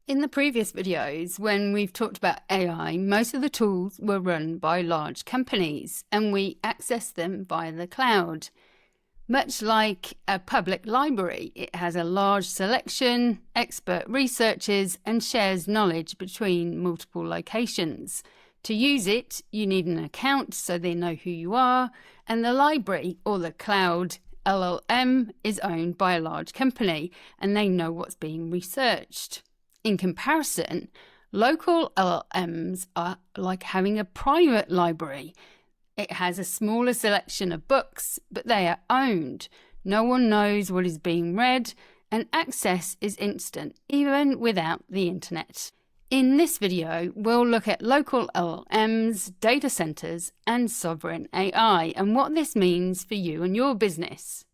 In the previous videos, when we've talked about AI, most of the tools were run by large companies and we access them via the cloud. Much like a public library, it has a large selection, expert researchers, and shares knowledge between multiple locations. To use it, you need an account so they know who you are, and the library or the cloud LLM is owned by a large company and they know what's being researched. In comparison, local LLMs are like having a private library. It has a smaller selection of books, but they are owned. No one knows what is being read, and access is instant, even without the internet. In this video, we'll look at local LLMs, data centers, and sovereign AI, and what this means for you and your business.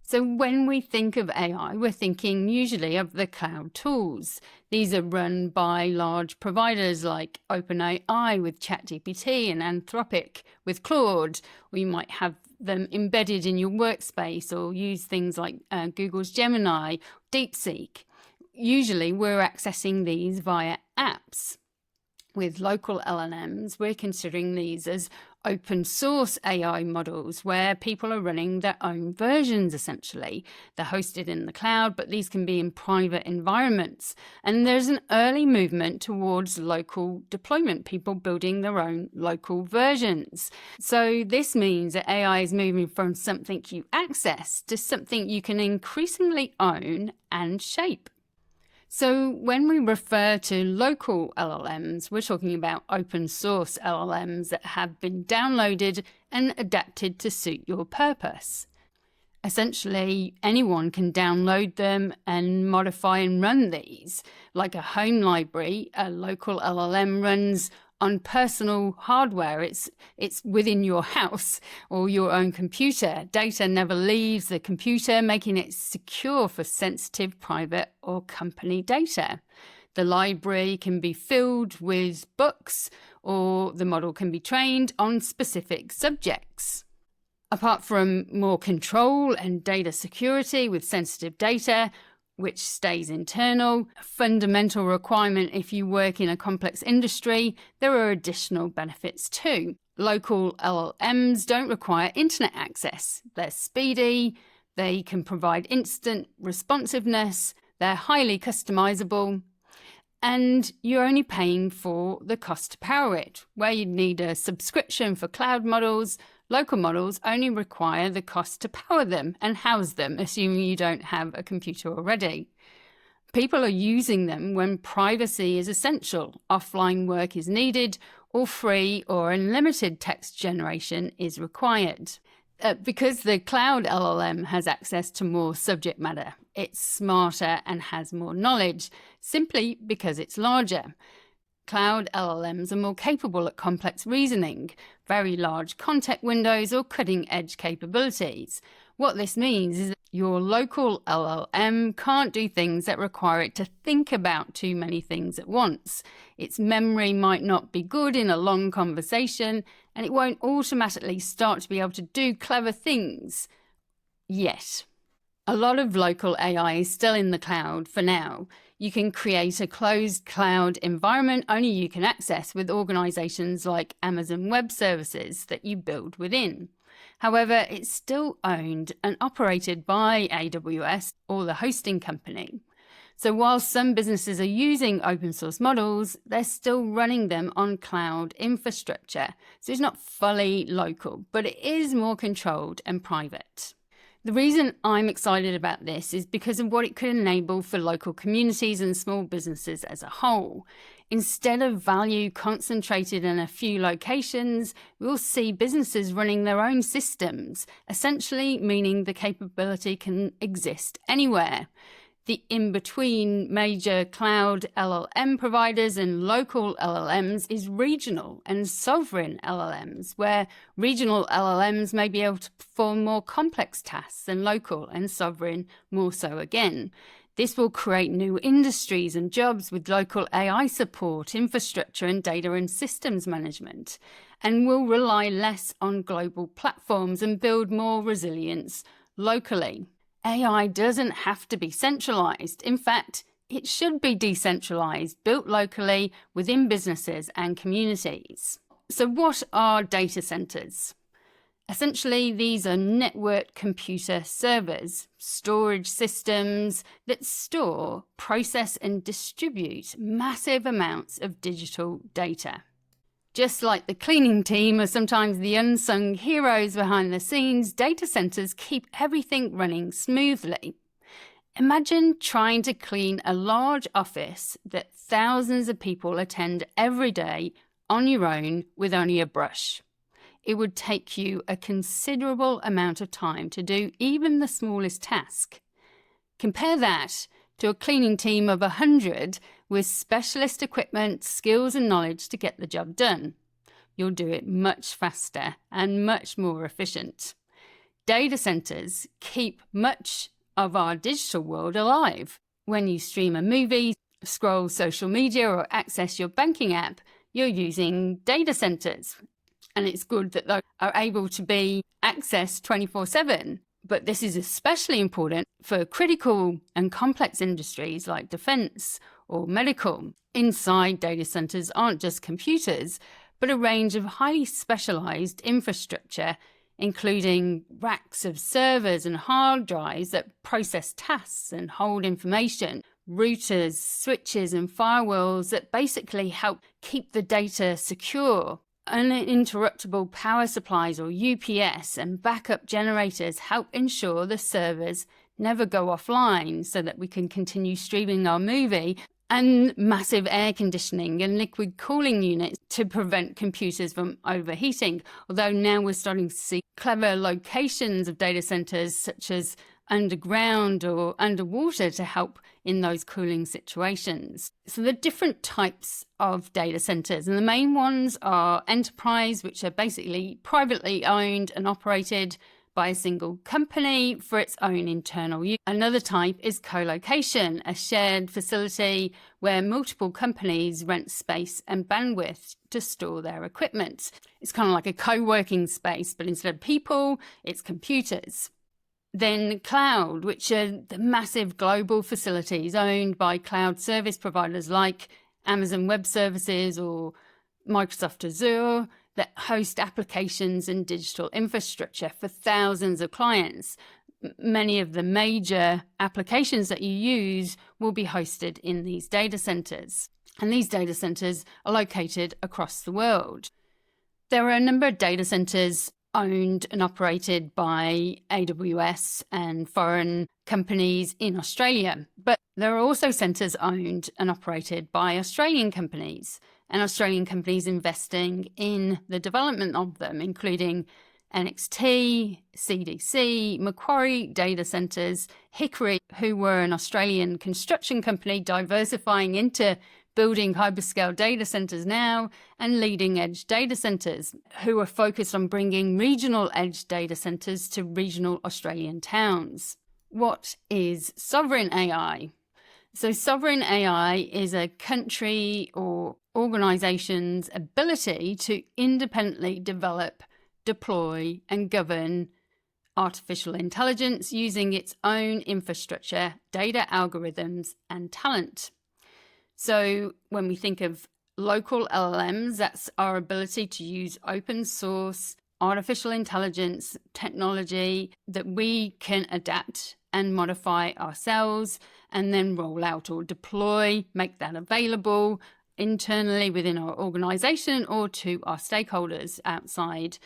So when we think of AI, we're thinking usually of the cloud tools. These are run by large providers like OpenAI with ChatGPT and Anthropic with Claude, or you might have them embedded in your workspace or use things like Google's Gemini, DeepSeek. Usually we're accessing these via apps. With local LLMs, we're considering these as open source AI models where people are running their own versions essentially. They're hosted in the cloud, but these can be in private environments. And there's an early movement towards local deployment, people building their own local versions. So this means that AI is moving from something you access to something you can increasingly own and shape. So when we refer to local LLMs, we're talking about open source LLMs that have been downloaded and adapted to suit your purpose. Essentially, anyone can download them and modify and run these. Like a home library, a local LLM runs on personal hardware. It's within your house or your own computer. Data never leaves the computer, making it secure for sensitive private or company data. The library can be filled with books, or the model can be trained on specific subjects. Apart from more control and data security with sensitive data, which stays internal, a fundamental requirement if you work in a complex industry, there are additional benefits too. Local LLMs don't require internet access. They're speedy, they can provide instant responsiveness, they're highly customizable, and you're only paying for the cost to power it. Where you'd need a subscription for cloud models, local models only require the cost to power them and house them, assuming you don't have a computer already. People are using them when privacy is essential, offline work is needed, or free or unlimited text generation is required. Because the cloud LLM has access to more subject matter, it's smarter and has more knowledge, simply because it's larger. Cloud LLMs are more capable at complex reasoning, very large context windows, or cutting-edge capabilities. What this means is that your local LLM can't do things that require it to think about too many things at once. Its memory might not be good in a long conversation, and it won't automatically start to be able to do clever things yet. A lot of local AI is still in the cloud for now. You can create a closed cloud environment only you can access with organizations like Amazon Web Services that you build within. However, it's still owned and operated by AWS or the hosting company. So while some businesses are using open source models, they're still running them on cloud infrastructure. So it's not fully local, but it is more controlled and private. The reason I'm excited about this is because of what it could enable for local communities and small businesses as a whole. Instead of value concentrated in a few locations, we'll see businesses running their own systems, essentially meaning the capability can exist anywhere. The in-between major cloud LLM providers and local LLMs is regional and sovereign LLMs, where regional LLMs may be able to perform more complex tasks than local, and sovereign more so again. This will create new industries and jobs with local AI support, infrastructure, and data and systems management, and will rely less on global platforms and build more resilience locally. AI doesn't have to be centralized. In fact, It should be decentralized, built locally within businesses and communities. So what are data centers? Essentially, these are networked computer servers, storage systems that store, process, and distribute massive amounts of digital data. Just like the cleaning team are sometimes the unsung heroes behind the scenes, data centers keep everything running smoothly. Imagine trying to clean a large office that thousands of people attend every day on your own with only a brush. It would take you a considerable amount of time to do even the smallest task. Compare that to a cleaning team of 100 with specialist equipment, skills and knowledge to get the job done. You'll do it much faster and much more efficient. Data centers keep much of our digital world alive. When you stream a movie, scroll social media or access your banking app, you're using data centers. And it's good that they are able to be accessed 24/7. But this is especially important for critical and complex industries like defense or medical. Inside data centers aren't just computers, but a range of highly specialized infrastructure, including racks of servers and hard drives that process tasks and hold information, routers, switches, and firewalls that basically help keep the data secure. Uninterruptible power supplies, or UPS, and backup generators help ensure the servers never go offline so that we can continue streaming our movie, and massive air conditioning and liquid cooling units to prevent computers from overheating. Although now we're starting to see clever locations of data centers, such as underground or underwater, to help in those cooling situations. So the different types of data centers, and the main ones are enterprise, which are basically privately owned and operated by a single company for its own internal use. Another type is co-location, a shared facility where multiple companies rent space and bandwidth to store their equipment. It's kind of like a co-working space, but instead of people, it's computers. Then cloud, which are the massive global facilities owned by cloud service providers like Amazon Web Services or Microsoft Azure that host applications and digital infrastructure for thousands of clients. Many of the major applications that you use will be hosted in these data centers. And these data centers are located across the world. There are a number of data centers owned and operated by AWS and foreign companies in Australia. But there are also centres owned and operated by Australian companies, and Australian companies investing in the development of them, including NXT, CDC, Macquarie Data Centres, Hickory, who were an Australian construction company diversifying into building hyperscale data centers now, and leading edge data centers, who are focused on bringing regional edge data centers to regional Australian towns. What is sovereign AI? So sovereign AI is a country or organization's ability to independently develop, deploy, and govern artificial intelligence using its own infrastructure, data algorithms, and talent. So when we think of local LLMs, that's our ability to use open source artificial intelligence technology that we can adapt and modify ourselves and then roll out or deploy, make that available internally within our organization or to our stakeholders outside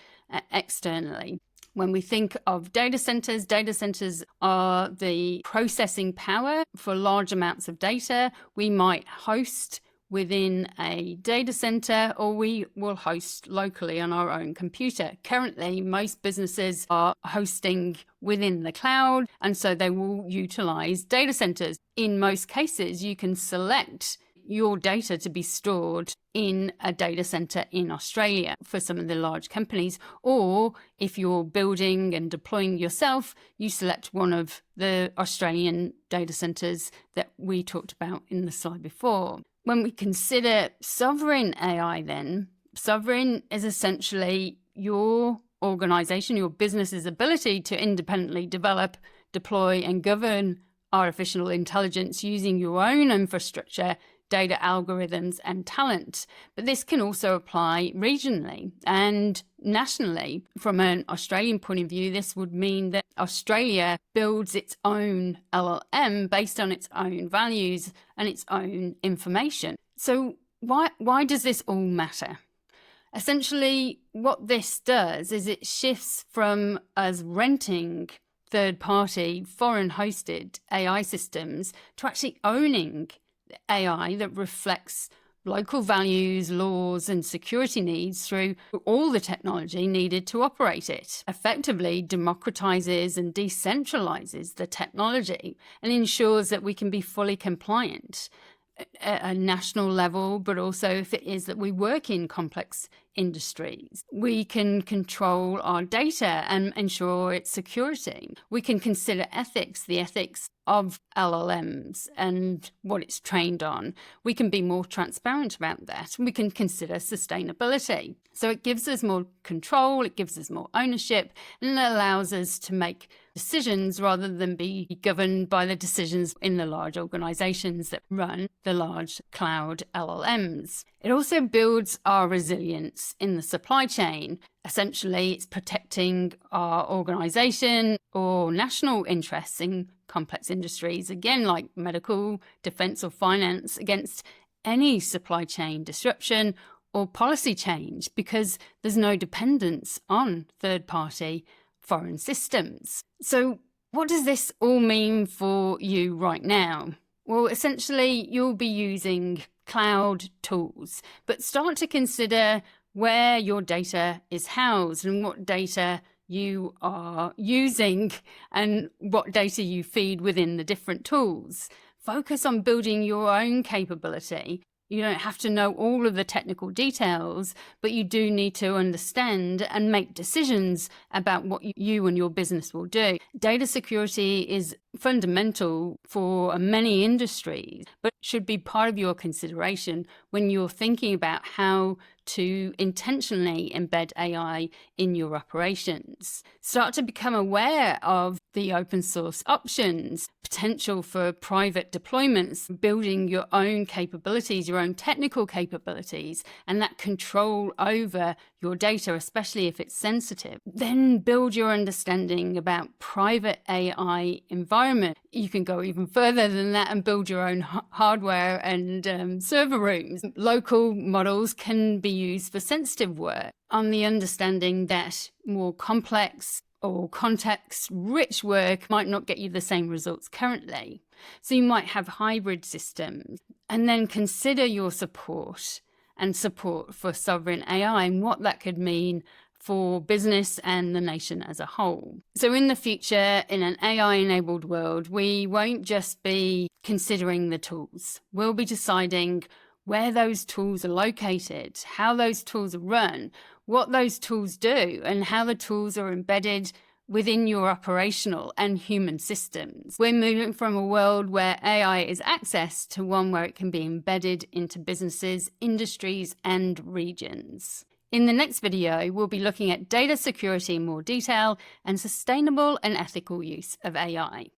externally. When we think of data centers are the processing power for large amounts of data. We might host within a data center, or we will host locally on our own computer. Currently, most businesses are hosting within the cloud, and so they will utilize data centers. In most cases, you can select your data to be stored in a data center in Australia for some of the large companies, or if you're building and deploying yourself, you select one of the Australian data centers that we talked about in the slide before. When we consider sovereign AI, then sovereign is essentially your organization, your business's ability to independently develop, deploy, and govern artificial intelligence using your own infrastructure, data algorithms and talent. But this can also apply regionally and nationally. From an Australian point of view, this would mean that Australia builds its own LLM based on its own values and its own information. So why does this all matter? Essentially, what this does is it shifts from us renting third-party, foreign-hosted AI systems to actually owning AI that reflects local values, laws, and security needs through all the technology needed to operate it. Effectively democratizes and decentralizes the technology and ensures that we can be fully compliant at a national level, but also if it is that we work in complex industries. We can control our data and ensure its security. We can consider ethics, the ethics of LLMs and what it's trained on. We can be more transparent about that. We can consider sustainability. So it gives us more control, it gives us more ownership, and it allows us to make decisions rather than be governed by the decisions in the large organizations that run the large cloud LLMs. It also builds our resilience in the supply chain. Essentially, it's protecting our organization or national interests in complex industries, again, like medical, defense, or finance, against any supply chain disruption or policy change, because there's no dependence on third-party foreign systems. So what does this all mean for you right now? Well, essentially, you'll be using cloud tools, but start to consider where your data is housed and what data you are using and what data you feed within the different tools. Focus on building your own capability. You don't have to know all of the technical details, but you do need to understand and make decisions about what you and your business will do. Data security is fundamental for many industries, but should be part of your consideration when you're thinking about how to intentionally embed AI in your operations. Start to become aware of the open source options, potential for private deployments, building your own capabilities, your own technical capabilities, and that control over your data, especially if it's sensitive. Then build your understanding about private AI environment. You can go even further than that and build your own hardware and server rooms. Local models can be used for sensitive work, on the understanding that more complex or context-rich work might not get you the same results currently. So you might have hybrid systems, and then consider your support and support for sovereign AI and what that could mean for business and the nation as a whole. So in the future, in an AI-enabled world, we won't just be considering the tools. We'll be deciding where those tools are located, how those tools are run, what those tools do, and how the tools are embedded within your operational and human systems. We're moving from a world where AI is accessed to one where it can be embedded into businesses, industries, and regions. In the next video, we'll be looking at data security in more detail and sustainable and ethical use of AI.